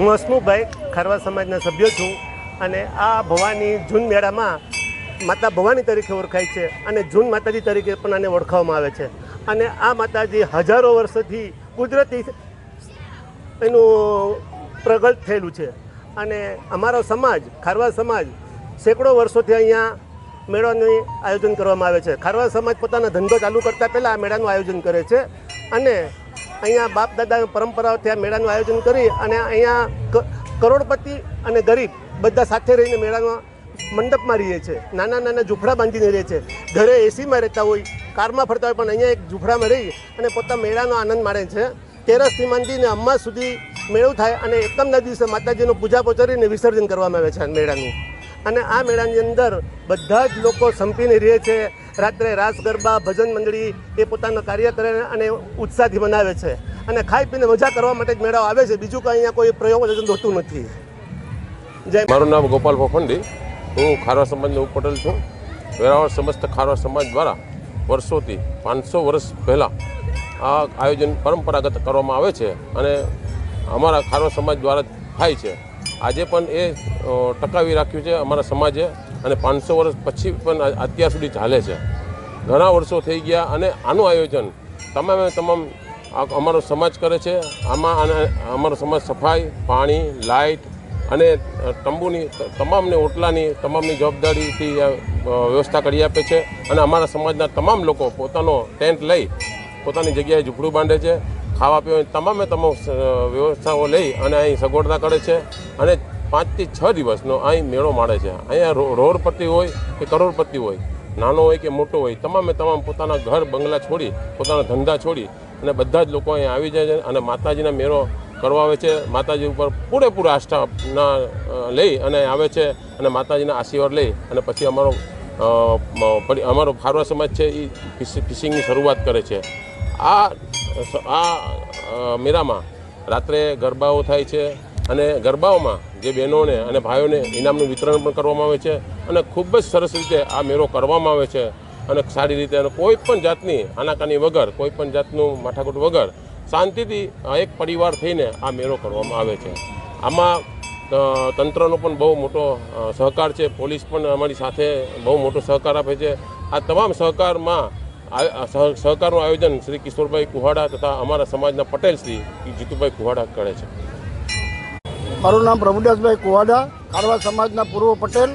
હું હસમુખભાઈ ખારવા સમાજના સભ્ય છું અને આ ભવાની જૂન મેળામાં માતા ભવાની તરીકે ઓળખાય છે અને જૂન માતાજી તરીકે પણ આને ઓળખવામાં આવે છે. અને આ માતાજી હજારો વર્ષોથી કુદરતી એનું પ્રગટ થયેલું છે. અને અમારો સમાજ ખારવા સમાજ સેંકડો વર્ષોથી અહીંયા મેળાનું આયોજન કરવામાં આવે છે. ખારવા સમાજ પોતાનો ધંધો ચાલુ કરતાં પહેલાં આ મેળાનું આયોજન કરે છે અને અહીંયા બાપ દાદા પરંપરાઓથી આ મેળાનું આયોજન કરી અને અહીંયા કરોડપતિ અને ગરીબ બધા સાથે રહીને મેળામાં મંડપમાં રહીએ છીએ. નાના નાના ઝૂંપડા બાંધીને રહે છે. ઘરે એસીમાં રહેતા હોય, કારમાં ફરતા હોય, પણ અહીંયા એક ઝૂંપડામાં રહી અને પોતા મેળાનો આનંદ માણે છે. તેરસથી માંડીને અમ્મા સુધી મેળો થાય અને એકમના દિવસે માતાજીનું પૂજા પોચરીને વિસર્જન કરવામાં આવે છે આ મેળાનું. અને આ મેળાની અંદર બધા જ લોકો સંપીને રહે છે. રાત્રે રાસ ગરબા ભજન મંડળી એ પોતાનું કાર્ય કરે અને ઉત્સાહથી મનાવે છે અને ખાઈ પીને મજા કરવા માટે જ મેળાઓ આવે છે. બીજું કંઈ અહીંયા કોઈ પ્રયોજન હોતું નથી. મારું નામ ગોપાલ ફોફંડી, હું ખારવા સમાજનો ઉપપટેલ છું. વેરાવળ સમસ્ત ખારવા સમાજ દ્વારા વર્ષોથી 500 વર્ષ પહેલાં આ આયોજન પરંપરાગત કરવામાં આવે છે અને અમારા ખારવા સમાજ દ્વારા થાય છે. આજે પણ એ ટકાવી રાખ્યું છે અમારા સમાજે અને 500 વર્ષ પછી પણ અત્યાર સુધી ચાલે છે. ઘણા વર્ષો થઈ ગયા અને આનું આયોજન તમામ અમારો સમાજ કરે છે. આમાં અમારો સમાજ સફાઈ, પાણી, લાઇટ અને તંબુની તમામને ઓટલાની તમામની જવાબદારીથી વ્યવસ્થા કરી આપે છે. અને અમારા સમાજના તમામ લોકો પોતાનો ટેન્ટ લઈ પોતાની જગ્યાએ ઝૂંપડું બાંધે છે. ખાવા પીવાની તમામ વ્યવસ્થાઓ લઈ અને અહીં સગવડતા કરે છે અને 5 થી 6 દિવસનો અહીં મેળો માણે છે. અહીંયા રોડપતિ હોય કે કરોડપતિ હોય, નાનો હોય કે મોટો હોય, તમામ પોતાના ઘર બંગલા છોડી પોતાના ધંધા છોડી અને બધા જ લોકો અહીં આવી જાય છે અને માતાજીના મેળો કરવા આવે છે. માતાજી ઉપર પૂરેપૂરા આસ્થાના લઈ અને આવે છે અને માતાજીના આશીર્વાદ લઈ અને પછી અમારો ખારવા સમાજ છે એ ફિશિંગની શરૂઆત કરે છે. આ મેળામાં રાત્રે ગરબાઓ થાય છે અને ગરબાઓમાં જે બહેનોને અને ભાઈઓને ઇનામનું વિતરણ પણ કરવામાં આવે છે અને ખૂબ જ સરસ રીતે આ મેળો કરવામાં આવે છે અને સારી રીતે અને કોઈ પણ જાતની આનાકાની વગર, કોઈ પણ જાતનું માથાકૂટ વગર શાંતિથી એક પરિવાર થઈને આ મેળો કરવામાં આવે છે. આમાં તંત્રનો પણ બહુ મોટો સહકાર છે. પોલીસ પણ અમારી સાથે બહુ મોટો સહકાર આપે છે. આ તમામ સહકારનું આયોજન શ્રી કિશોરભાઈ કુહાડા તથા અમારા સમાજના પટેલ શ્રી જીતુભાઈ કુહાડા કરે છે. મારું નામ પ્રભુદાસભાઈ કુહાડા, ખારવા સમાજના પૂર્વ પટેલ.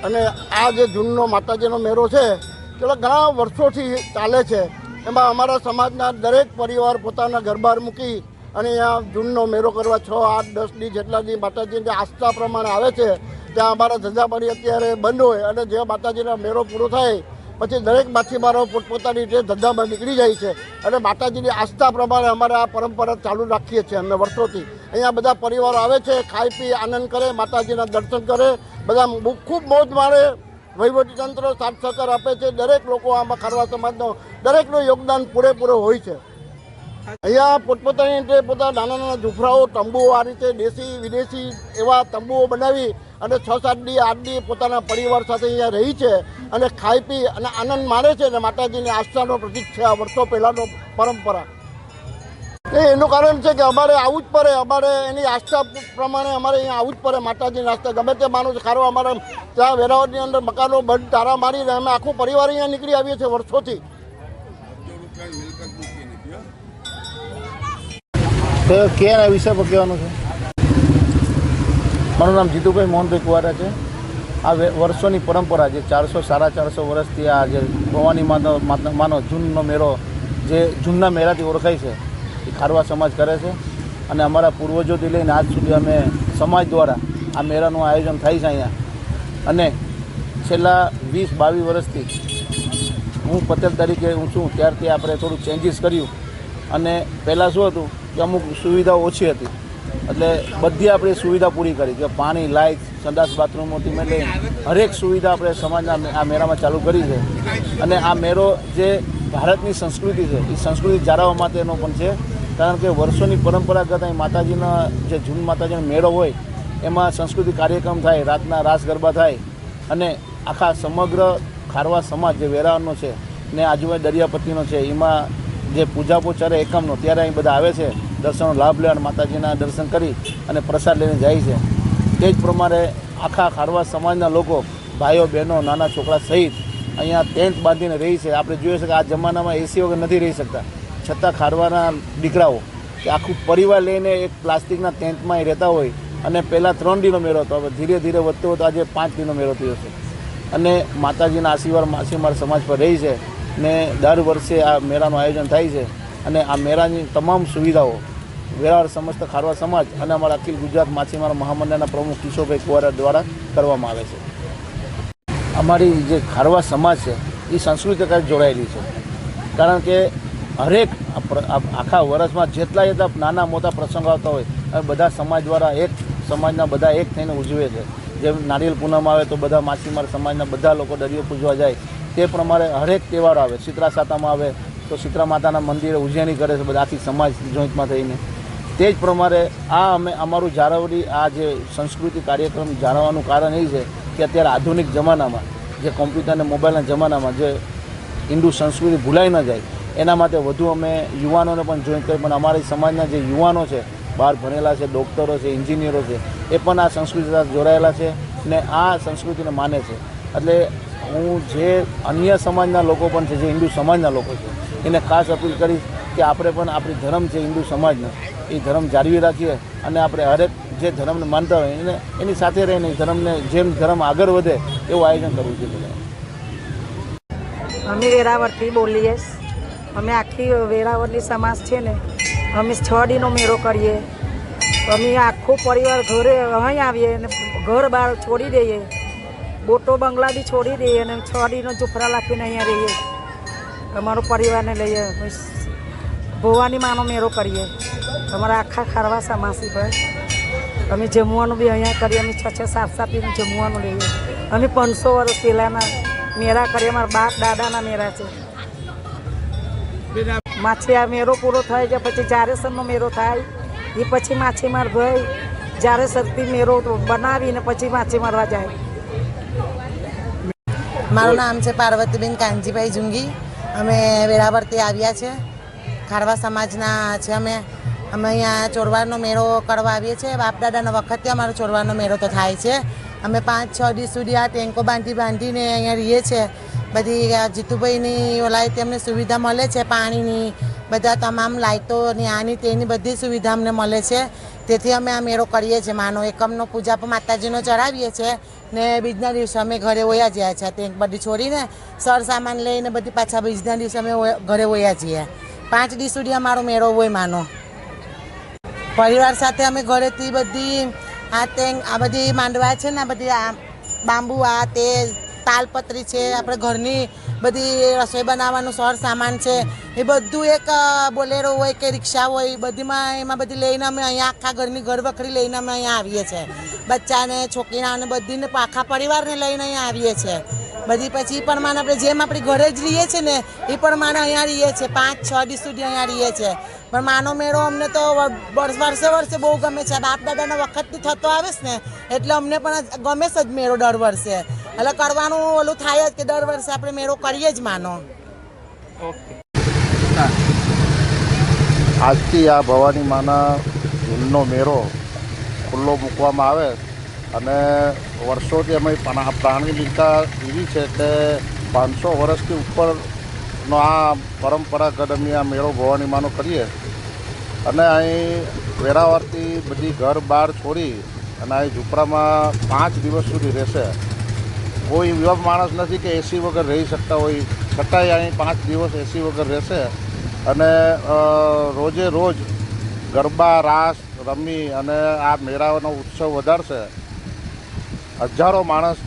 અને આ જે જૂનનો માતાજીનો મેળો છે તે ઘણા વર્ષોથી ચાલે છે. એમાં અમારા સમાજના દરેક પરિવાર પોતાના ઘર બહાર મૂકી અને અહીંયા જૂનનો મેળો કરવા 6, 8, 10 દી જેટલા દી માતાજીની આસ્થા પ્રમાણે આવે છે. ત્યાં અમારા ધંધાપાણી અત્યારે બંધ હોય અને જે માતાજીનો મેળો પૂરો થાય પછી દરેક માછીમારો પોતપોતાની રીતે ધંધામાં નીકળી જાય છે અને માતાજીની આસ્થા પ્રમાણે અમારે આ પરંપરા ચાલુ રાખીએ છીએ અમે વર્ષોથી. અહીંયા બધા પરિવારો આવે છે, ખાઈ પી આનંદ કરે, માતાજીના દર્શન કરે, બધા ખૂબ મોજ માણે. વહીવટીતંત્ર સાથ સહકાર આપે છે. દરેક લોકો આમાં ખારવા સમાજનો દરેકનું યોગદાન પૂરેપૂરો હોય છે. અહીંયા પોતપોતાની રીતે પોતાના નાના નાના ઝૂંપડાઓ, તંબુઓ આ રીતે દેશી વિદેશી એવા તંબુઓ બનાવી અને 6, 7 દી 8 દી પોતાના પરિવાર સાથે અહીંયા રહી છે અને ખાઈ પી અને આનંદ માણે છે. અને માતાજીની આસ્થાનો પ્રતીક છે આ વર્ષો પહેલાંનો પરંપરા. એનું કારણ છે કે અમારે આવવું જ પડે. અમારે એની આસ્થા પ્રમાણે અમારે અહીંયા આવવું જ પડે. માતાજીની આસ્થા ગમે તે માનું છે. ખારવા અમારા ત્યાં વેરાવળની અંદર મકાનો બંધ તારા મારીને અમે આખું પરિવાર અહીંયા નીકળી આવીએ છીએ વર્ષોથી. તો ક્યાં વિષય પર કહેવાનું છે? મારું નામ જીતુભાઈ મોહનભાઈ કુવારા છે. આ વર્ષોની પરંપરા જે 400-450 વર્ષથી આ જે ભવાની માનો જૂનનો મેળો જે જૂનના મેળાથી ઓળખાય છે એ ખારવા સમાજ કરે છે. અને અમારા પૂર્વજોથી લઈને આજ સુધી અમે સમાજ દ્વારા આ મેળાનું આયોજન થાય છે અહીંયા. અને છેલ્લા 20-22 વર્ષથી હું પટેલ તરીકે હું છું ત્યારથી આપણે થોડું ચેન્જીસ કર્યું. અને પહેલાં શું હતું કે અમુક સુવિધાઓ ઓછી હતી એટલે બધી આપણે સુવિધા પૂરી કરી કે પાણી, લાઇટ, સંડાસ, બાથરૂમોથી મેં લઈને હરેક સુવિધા આપણે સમાજના આ મેળામાં ચાલુ કરી છે. અને આ મેળો જે ભારતની સંસ્કૃતિ છે એ સંસ્કૃતિ જાળવવા માટેનો પણ છે. કારણ કે વર્ષોની પરંપરાગત અહીં માતાજીના જે જૂન માતાજીનો મેળો હોય એમાં સંસ્કૃતિક કાર્યક્રમ થાય, રાતના રાસ ગરબા થાય અને આખા સમગ્ર ખારવા સમાજ જે વેરાવળનો છે ને આજુબાજુ દરિયાપટ્ટીનો છે એમાં જે પૂજાપો ચરે એકમનો ત્યારે અહીં બધા આવે છે દર્શનનો લાભ લે અને માતાજીના દર્શન કરી અને પ્રસાદ લઈને જાય છે. તે જ પ્રમાણે આખા ખારવા સમાજના લોકો, ભાઈઓ બહેનો, નાના છોકરા સહિત અહીંયા ટેન્ટ બાંધીને રહી છે. આપણે જોઈએ છે કે આ જમાનામાં એસી વગર નથી રહી શકતા, છતાં ખારવાના દીકરાઓ કે આખું પરિવાર લઈને એક પ્લાસ્ટિકના ટેન્ટમાં રહેતા હોય અને પહેલાં 3 દિનનો મેળો હતો, હવે ધીરે ધીરે વધતો વધતો આજે 5 દિનનો મેળો થયો છે. અને માતાજીના આશીર્વાદ માછીમાર સમાજ પર રહી છે ને દર વર્ષે આ મેળાનું આયોજન થાય છે. અને આ મેળાની તમામ સુવિધાઓ વેરાવળ સમસ્ત ખારવા સમાજ અને અમારા અખિલ ગુજરાત માછીમાર મહામંડળના પ્રમુખ કિશોરભાઈ કુવારા દ્વારા કરવામાં આવે છે. અમારી જે ખારવા સમાજ છે એ સંસ્કૃતિ સાથે જોડાયેલી છે, કારણ કે હરેક આખા વર્ષમાં જેટલા નાના મોટા પ્રસંગો આવતા હોય અને બધા સમાજ દ્વારા એક સમાજના બધા એક થઈને ઉજવે છે. જેમ નારિયેલ પૂનમ આવે તો બધા માછીમાર સમાજના બધા લોકો દરિયો પૂજવા જાય, તે પ્રમાણે હરેક તહેવાર આવે. શીતળા સાતમ આવે તો શીતળા માતાના મંદિરે ઉજવણી કરે છે બધા આખી સમાજ જોઈન્ટમાં થઈને. તે જ પ્રમાણે અમે અમારું જાળવણી આ જે સંસ્કૃતિ કાર્યક્રમ જાળવવાનું કારણ એ છે કે અત્યારે આધુનિક જમાનામાં જે કોમ્પ્યુટર અને મોબાઈલના જમાનામાં જે હિન્દુ સંસ્કૃતિ ભૂલાઈ ન જાય એના માટે વધુ અમે યુવાનોને પણ જોઈન કરી. પણ અમારી સમાજના જે યુવાનો છે, બહાર ભણેલા છે, ડૉક્ટરો છે, એન્જિનિયરો છે, એ પણ આ સંસ્કૃતિ સાથે જોડાયેલા છે ને આ સંસ્કૃતિને માને છે. એટલે હું જે અન્ય સમાજના લોકો પણ છે, જે હિન્દુ સમાજના લોકો છે, એને ખાસ અપીલ કરીશ કે આપણે પણ આપણી ધર્મ છે હિન્દુ સમાજનો, એ ધર્મ જાળવી રાખીએ અને આપણે હરેક જે ધર્મને માનતા હોય એને એની સાથે રહીને ધર્મને જેમ ધર્મ આગળ વધે એવું આયોજન કરવું જોઈએ. અમે વેરાવળથી બોલીએ. અમે આખી વેરાવળની સમાજ છે ને, અમે 6 દિનનો મેળો કરીએ. અમે આખો પરિવાર ઘરે અહીં આવીએ અને ઘર બહાર છોડી દઈએ, બોટો બંગલા બી છોડી દઈએ અને 6 દિનનો ઝૂંપડા રાખીને અહીંયા રહીએ. અમારો પરિવારને લઈએ. ભવાની માનો મેળો કરીએ અમારા આખા ખારવા સમાસી પર. અમે જમવાનું બી અહીંયા કરીએ. અમે 6-6, 7-7 દિન જમવાનું લઈએ. અમે 500 વર્ષ પહેલાંના મેળા કરીએ. અમારા બાપ દાદાના મેળા છે. માછી આ મેળો પૂરો થાય છે પછી જારેસરનો મેળો થાય, એ પછી માછીમાર ભાઈ જારેસરથી મેળો બનાવીને પછી માછી મારવા જાય. મારું નામ છે પાર્વતીબેન કાનજીભાઈ જુંગી. અમે વેરાવળથી આવ્યા છે, ખારવા સમાજના છે. અમે અહીંયા ચોરવારનો મેળો કરવા આવીએ છીએ. બાપ દાદાના વખતથી અમારો ચોરવારનો મેળો તો થાય છે. અમે 5-6 દિવસ સુધી આ ટેન્કો બાંધીને અહીંયા રહીએ છીએ. બધી જીતુભાઈની ઓલાય તેમને સુવિધા મળે છે, પાણીની, બધા તમામ લાઇટોની, આની તેની બધી સુવિધા અમને મળે છે. તેથી અમે આ મેળો કરીએ છીએ. માનો એકમનો પૂજા પણ માતાજીનો ચડાવીએ છીએ ને બીજના દિવસે અમે ઘરે વયા જઈએ છીએ. ટેન્ક બધી છોડીને સર સામાન લઈને બધી પાછા બીજના દિવસે અમે ઘરે વયા જઈએ. 5 દિવસ સુધી અમારો મેળો હોય માનો. પરિવાર સાથે અમે ઘરેથી બધી આ બધી માંડવા છે ને, બધી આ બાંબુ, આ તે તાલપત્રી છે, આપણે ઘરની બધી રસોઈ બનાવવાનું સર સામાન છે, એ બધું એક બોલેરો હોય કે રિક્ષા હોય બધીમાં એમાં બધી લઈને અમે અહીંયા આખા ઘરની ઘરવખરી લઈને અમે અહીંયા આવીએ છીએ. બચ્ચાને, છોકરીઓને બધીને આખા પરિવારને લઈને અહીંયા આવીએ છીએ. બધી પછી એ પ્રમાણે આપણે જેમ આપણી ઘરે જ રહીએ છીએ ને એ પ્રમાણે અહીંયા રહીએ છીએ. 5-6 દિવસ સુધી અહીંયા રહીએ છીએ. પણ માનો મેળો અમને તો વર્ષે બહુ ગમે છે. બાપ દાદાના વખતથી થતો આવે છે ને એટલે અમને પણ ગમે છે જ મેળો દર વર્ષે. એટલે કરવાનું ઓલું થાય જ કે દર વર્ષે આપણે મેળો કરીએ જ માનો. આજથી આ ભવાની માના જૂનનો મેળો ખુલ્લો મૂકવામાં આવે અને વર્ષોથી અમે પ્રાણીલિકા એવી છે કે 500 વર્ષથી ઉપરનો આ પરંપરાગત અમે આ મેળો ભવાની માનો કરીએ. અને અહીં વેરાવળથી બધી ઘર બહાર છોડી અને અહીં ઝૂંપડામાં 5 દિવસ સુધી રહેશે. કોઈ એવા માણસ નથી કે એસી વગર રહી શકતા હોય, છતાંય અહીં 5 દિવસ એસી વગર રહેશે અને રોજે રોજ ગરબા રાસ રમી અને આ મેળાનો ઉત્સવ વધારશે. હજારો માણસ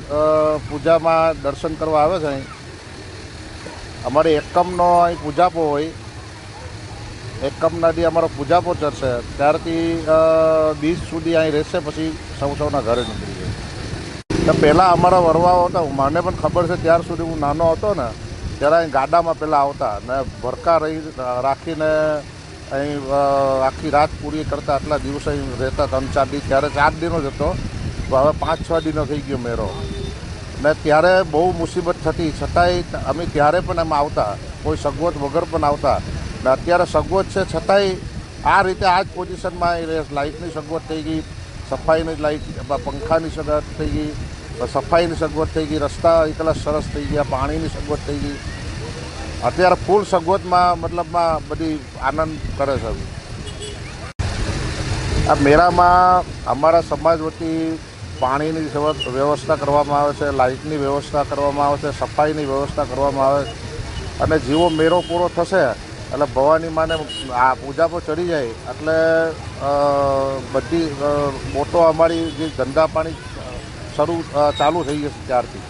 પૂજામાં દર્શન કરવા આવે છે. અહીં અમારે એકમનો અહીં પૂજાપો હોય, એકમના દી અમારો પૂજાપો ચડશે, ત્યારથી બીજ સુધી અહીં રહેશે, પછી સૌના ઘરે નીકળી જાય. પહેલાં અમારા વરવાઓ હતા, મને પણ ખબર છે ત્યાર સુધી હું નાનો હતો ને ત્યારે અહીં ગાડામાં પહેલાં આવતા ને ભરકા રાખીને અહીં આખી રાત પૂરી કરતા. આટલા દિવસ અહીં રહેતા 3-4 દિવસ. ત્યારે 4 દિનો જ હતો, હવે 5-6 દિનો થઈ ગયો મેળો. ને ત્યારે બહુ મુસીબત થતી, છતાંય અમે ત્યારે પણ એમાં આવતા, કોઈ સગવડ વગર પણ આવતા. ને અત્યારે સગવડ છે છતાંય આ રીતે આ જ પોઝિશનમાં એ રહે. લાઇટની સગવડ થઈ ગઈ, સફાઈની લાઇટ, પંખાની સગવડ થઈ ગઈ, સફાઈની સગવડ થઈ ગઈ, રસ્તા એટલા સરસ થઈ ગયા, પાણીની સગવડ થઈ ગઈ. અત્યારે ફૂલ સગવડમાં મતલબમાં બધી આનંદ કરે છે. આ મેળામાં અમારા સમાજ વતી પાણીની વ્યવસ્થા કરવામાં આવે છે, લાઇટની વ્યવસ્થા કરવામાં આવે છે, સફાઈની વ્યવસ્થા કરવામાં આવે છે. અને જેવો મેળો પૂરો થશે એટલે ભવાની માને આ પૂજા પર ચડી જાય એટલે બધી બોટો અમારી જે ગંદા પાણી ચાલુ થઈ જશે ત્યારથી.